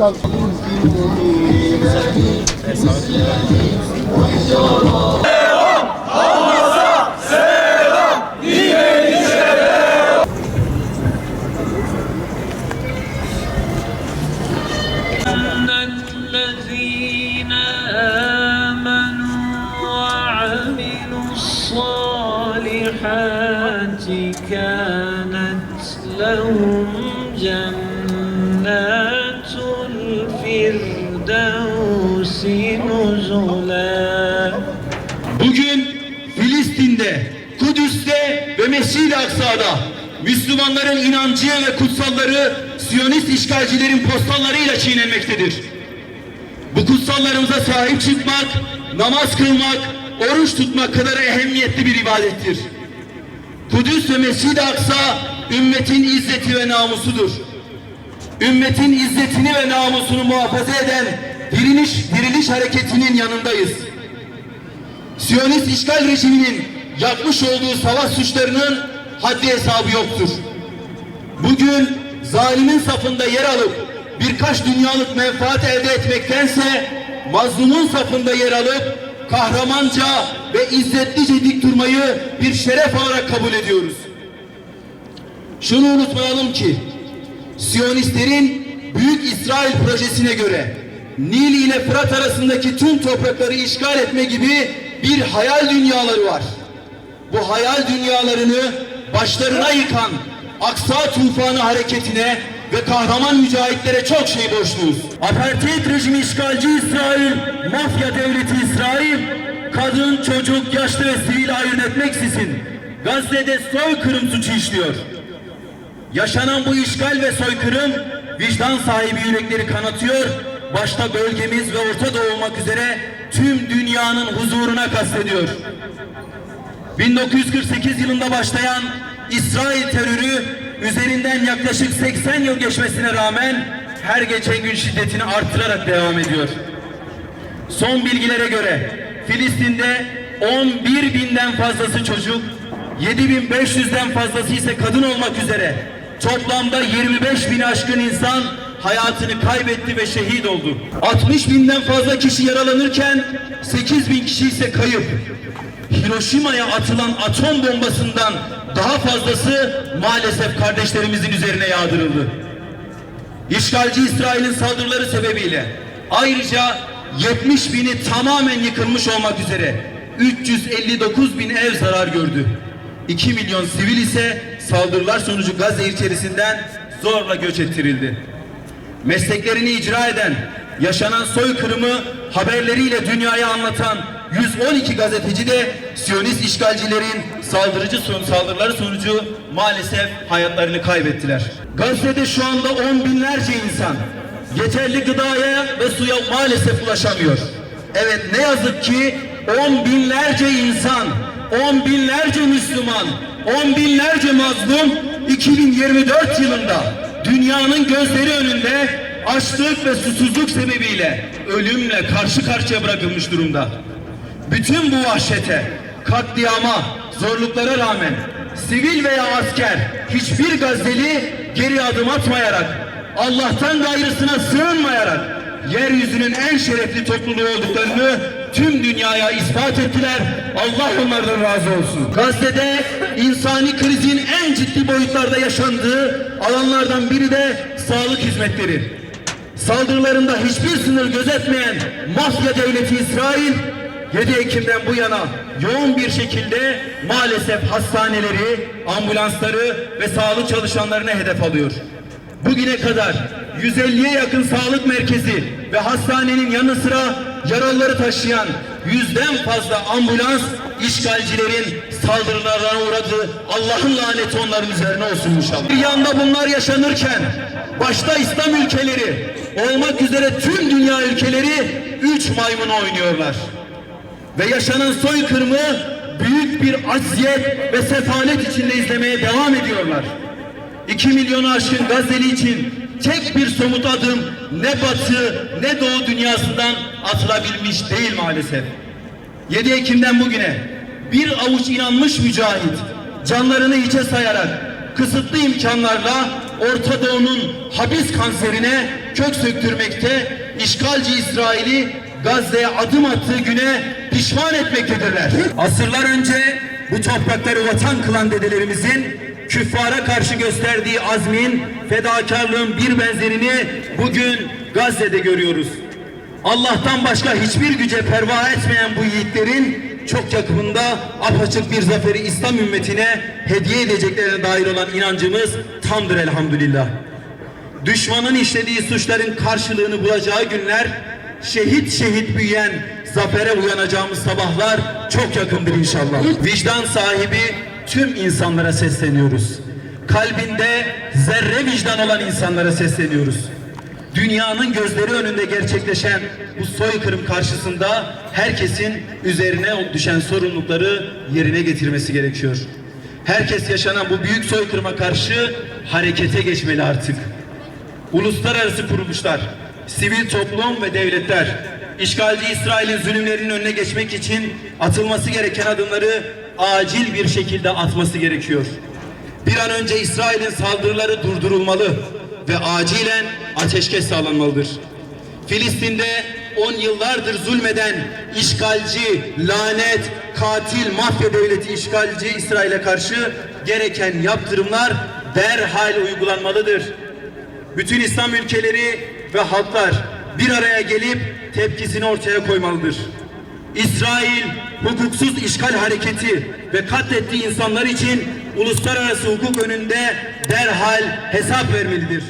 Başkan. الذين آمنوا وعملوا الصالحات كانت لهم جنات الفردوس نزلا. Bugün Filistin'de, Kudüs'te ve Mescid-i Aksa'da Müslümanların inancı ve kutsalları Siyonist işgalcilerin postallarıyla çiğnenmektedir. Bu kutsallarımıza sahip çıkmak, namaz kılmak, oruç tutmak kadar ehemmiyetli bir ibadettir. Kudüs ve Mescid-i Aksa ümmetin izzeti ve namusudur. Ümmetin izzetini ve namusunu muhafaza eden diriliş hareketinin yanındayız. Siyonist işgal rejiminin yapmış olduğu savaş suçlarının haddi hesabı yoktur. Bugün zalimin safında yer alıp birkaç dünyalık menfaat elde etmektense mazlumun safında yer alıp kahramanca ve izzetlice dik durmayı bir şeref olarak kabul ediyoruz. Şunu unutmayalım ki Siyonistlerin Büyük İsrail projesine göre Nil ile Fırat arasındaki tüm toprakları işgal etme gibi bir hayal dünyaları var. Bu hayal dünyalarını başlarına yıkan Aksa Tufanı hareketine ve kahraman mücahitlere çok şey borçluyuz. Apartheid rejimi işgalci İsrail, mafya devleti İsrail, kadın, çocuk, yaşlı ve sivil ayırt etmeksizin Gazze'de soykırım suçu işliyor. Yaşanan bu işgal ve soykırım vicdan sahibi yürekleri kanatıyor, başta bölgemiz ve Orta Doğu olmak üzere tüm dünyanın huzuruna kastediyor. 1948 yılında başlayan İsrail terörü üzerinden yaklaşık 80 yıl geçmesine rağmen her geçen gün şiddetini artırarak devam ediyor. Son bilgilere göre Filistin'de 11.000'den fazlası çocuk, 7.500'den fazlası ise kadın olmak üzere toplamda 25.000'i aşkın insan hayatını kaybetti ve şehit oldu. 60.000'den fazla kişi yaralanırken 8.000 kişi ise kayıp. Hiroşima'ya atılan atom bombasından daha fazlası maalesef kardeşlerimizin üzerine yağdırıldı. İşgalci İsrail'in saldırıları sebebiyle ayrıca 70.000'i tamamen yıkılmış olmak üzere 359.000 ev zarar gördü. 2 milyon sivil ise saldırılar sonucu Gazze içerisinden zorla göç ettirildi. Mesleklerini icra eden, yaşanan soykırımı haberleriyle dünyaya anlatan 112 gazeteci de Siyonist işgalcilerin saldırıları sonucu maalesef hayatlarını kaybettiler. Gazze'de şu anda 10 binlerce insan yeterli gıdaya ve suya maalesef ulaşamıyor. Evet, ne yazık ki 10 binlerce insan, 10 binlerce Müslüman, 10 binlerce mazlum 2024 yılında dünyanın gözleri önünde açlık ve susuzluk sebebiyle ölümle karşı karşıya bırakılmış durumda. Bütün bu vahşete, katliama, zorluklara rağmen sivil veya asker hiçbir Gazze'li geri adım atmayarak, Allah'tan gayrısına sığınmayarak yeryüzünün en şerefli topluluğu olduklarını tüm dünyaya ispat ettiler. Allah onlardan razı olsun. Gazze'de insani krizin en ciddi boyutlarda yaşandığı alanlardan biri de sağlık hizmetleri. Saldırılarında hiçbir sınır gözetmeyen mafya devleti İsrail 7 Ekim'den bu yana yoğun bir şekilde maalesef hastaneleri, ambulansları ve sağlık çalışanlarına hedef alıyor. Bugüne kadar 150'ye yakın sağlık merkezi ve hastanenin yanı sıra yaralıları taşıyan 100'den fazla ambulans işgalcilerin saldırılarına uğradı. Allah'ın laneti onların üzerine olsun inşallah. Bir yanda bunlar yaşanırken başta İslam ülkeleri olmak üzere tüm dünya ülkeleri 3 maymun oynuyorlar. Ve yaşanan soykırımı büyük bir acziyet ve sefalet içinde izlemeye devam ediyorlar. 2 milyonu aşkın Gazze'li için tek bir somut adım ne batı ne doğu dünyasından atılabilmiş değil maalesef. 7 Ekim'den bugüne bir avuç inanmış mücahit canlarını hiçe sayarak kısıtlı imkanlarla Orta Doğu'nun habis kanserine kök söktürmekte, işgalci İsrail'i Gazze'ye adım attığı güne pişman etmektedirler. Asırlar önce bu toprakları vatan kılan dedelerimizin küffara karşı gösterdiği azmin, fedakarlığın bir benzerini bugün Gazze'de görüyoruz. Allah'tan başka hiçbir güce perva etmeyen bu yiğitlerin çok yakında apaçık bir zaferi İslam ümmetine hediye edeceklerine dair olan inancımız tamdır elhamdülillah. Düşmanın işlediği suçların karşılığını bulacağı günler, şehit şehit büyüyen zafere uyanacağımız sabahlar çok yakındır inşallah. Vicdan sahibi tüm insanlara sesleniyoruz. Kalbinde zerre vicdan olan insanlara sesleniyoruz. Dünyanın gözleri önünde gerçekleşen bu soykırım karşısında herkesin üzerine düşen sorumlulukları yerine getirmesi gerekiyor. Herkes yaşanan bu büyük soykırıma karşı harekete geçmeli artık. Uluslararası kuruluşlar, sivil toplum ve devletler, işgalci İsrail'in zulümlerinin önüne geçmek için atılması gereken adımları acil bir şekilde atması gerekiyor. Bir an önce İsrail'in saldırıları durdurulmalı ve acilen ateşkes sağlanmalıdır. Filistin'de 10 yıllardır zulmeden işgalci, lanet, katil, mafya devleti işgalci İsrail'e karşı gereken yaptırımlar derhal uygulanmalıdır. Bütün İslam ülkeleri ve halklar bir araya gelip tepkisini ortaya koymalıdır. İsrail hukuksuz işgal hareketi ve katlettiği insanlar için uluslararası hukuk önünde derhal hesap vermelidir.